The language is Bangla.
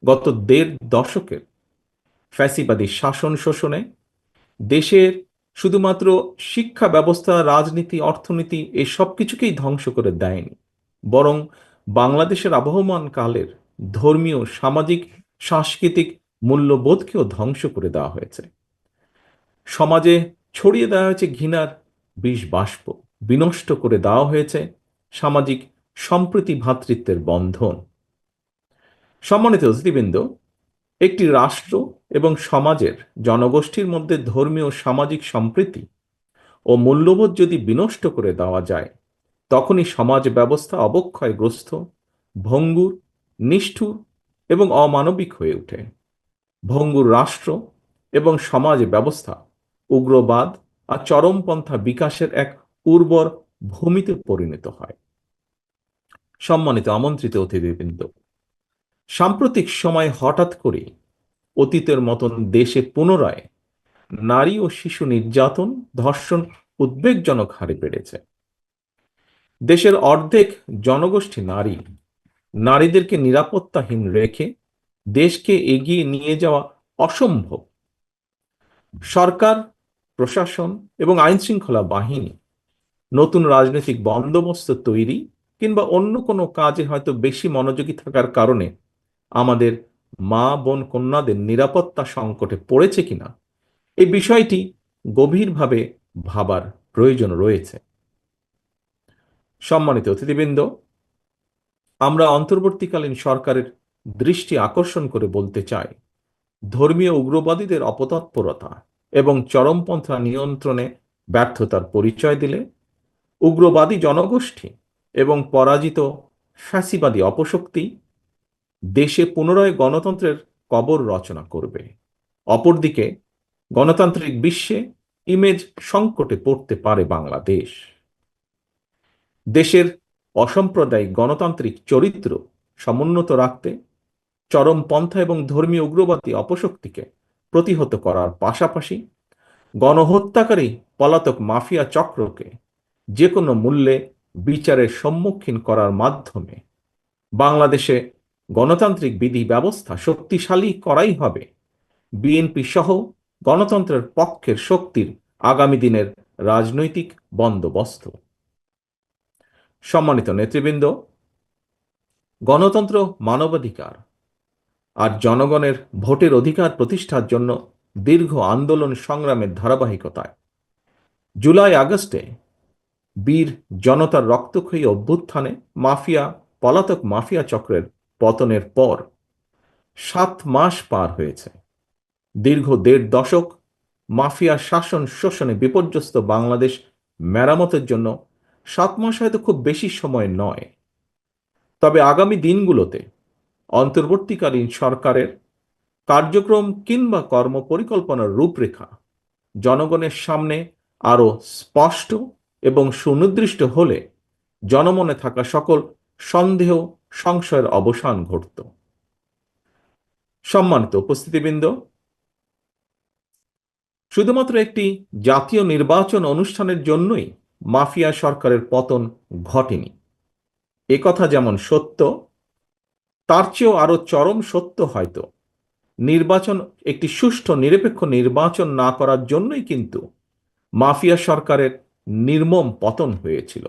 গত দেড় দশকের ফ্যাসিবাদী শাসন শোষণে দেশের শুধুমাত্র শিক্ষা ব্যবস্থা, রাজনীতি, অর্থনীতি এই সব কিছুকেই ধ্বংস করে দেয়নি, বরং বাংলাদেশের আবহমান কালের ধর্মীয়, সামাজিক, সাংস্কৃতিক মূল্যবোধকেও ধ্বংস করে দেওয়া হয়েছে। সমাজে ছড়িয়ে দেওয়া হয়েছে ঘৃণার বিষ বাষ্প, বিনষ্ট করে দেওয়া হয়েছে সামাজিক সম্প্রীতি, ভ্রাতৃত্বের বন্ধন। সম্মানিত অতিথিবৃন্দ, একটি রাষ্ট্র এবং সমাজের জনগোষ্ঠীর মধ্যে ধর্মীয় ও সামাজিক সম্প্রীতি ও মূল্যবোধ যদি বিনষ্ট করে দেওয়া যায়, তখনই সমাজ ব্যবস্থা অবক্ষয়গ্রস্ত, ভঙ্গুর, নিষ্ঠুর এবং অমানবিক হয়ে ওঠে। ভঙ্গুর রাষ্ট্র এবং সমাজ ব্যবস্থা উগ্রবাদ আর চরমপন্থা বিকাশের এক উর্বর ভূমিতে পরিণত হয়। সম্মানিত আমন্ত্রিত অতিথিবৃন্দ, সাম্প্রতিক সময়ে হঠাৎ করে অতীতের মতন দেশে পুনরায় নারী ও শিশু নির্যাতন, ধর্ষণ উদ্বেগজনক হারে বেড়েছে। দেশের অর্ধেক জনগোষ্ঠী নারী। নারীদেরকে নিরাপত্তাহীন রেখে দেশকে এগিয়ে নিয়ে যাওয়া অসম্ভব। সরকার, প্রশাসন এবং আইন শৃঙ্খলা বাহিনী নতুন রাজনৈতিক বন্দোবস্ত তৈরি কিংবা অন্য কোনো কাজে হয়তো বেশি মনোযোগী থাকার কারণে আমাদের মা, বোন, কন্যাদের নিরাপত্তা সংকটে পড়েছে কিনা, এই বিষয়টি গভীরভাবে ভাবার প্রয়োজন রয়েছে। সম্মানিত অতিথিবৃন্দ, আমরা অন্তর্বর্তীকালীন সরকারের দৃষ্টি আকর্ষণ করে বলতে চাই, ধর্মীয় উগ্রবাদীদের অপতৎপরতা এবং চরমপন্থা নিয়ন্ত্রণে ব্যর্থতার পরিচয় দিলে উগ্রবাদী জনগোষ্ঠী এবং পরাজিত ফ্যাসিবাদী অপশক্তি দেশে পুনরায় গণতন্ত্রের কবর রচনা করবে। অপরদিকে গণতান্ত্রিক বিশ্বে ইমেজ সংকটে পড়তে পারে বাংলাদেশ। দেশের অসাম্প্রদায়িক গণতান্ত্রিক চরিত্র সমুন্নত রাখতে চরমপন্থা এবং ধর্মীয় উগ্রবাদী অপশক্তিকে প্রতিহত করার পাশাপাশি গণহত্যাকারী পলাতক মাফিয়া চক্রকে যে কোনো মূল্যে বিচারের সম্মুখীন করার মাধ্যমে বাংলাদেশে গণতান্ত্রিক বিধি ব্যবস্থা শক্তিশালী করাই হবে বিএনপি সহ গণতন্ত্রের পক্ষের শক্তির আগামী দিনের রাজনৈতিক বন্দোবস্ত। সম্মানিত নেতৃবৃন্দ, গণতন্ত্র, মানবাধিকার আর জনগণের ভোটের অধিকার প্রতিষ্ঠার জন্য দীর্ঘ আন্দোলন সংগ্রামের ধারাবাহিকতায় জুলাই আগস্টে বীর জনতার রক্তক্ষয়ী অভ্যুত্থানে পলাতক মাফিয়া চক্রের পতনের পর 7 মাস পার হয়েছে। দীর্ঘ দেড় দশক মাফিয়া শাসন শোষণে বিপর্যস্ত বাংলাদেশ মেরামতের জন্য 7 মাস হয়তো খুব বেশি সময় নয়। তবে আগামী দিনগুলোতে অন্তর্বর্তীকালীন সরকারের কার্যক্রম কিংবা কর্মপরিকল্পনার রূপরেখা জনগণের সামনে আরো স্পষ্ট এবং সুনির্দিষ্ট হলে জনমনে থাকা সকল সন্দেহ, সংশয়ের অবসান ঘটত। সম্মানিত উপস্থিতিবৃন্দ, শুধুমাত্র একটি জাতীয় নির্বাচন অনুষ্ঠানের জন্যই মাফিয়া সরকারের পতন ঘটেনি, একথা যেমন সত্য, তার চেয়েও আরো চরম সত্য হয়তো নির্বাচন, একটি সুষ্ঠু নিরপেক্ষ নির্বাচন না করার জন্যই কিন্তু মাফিয়া সরকারের নির্মম পতন হয়েছিল।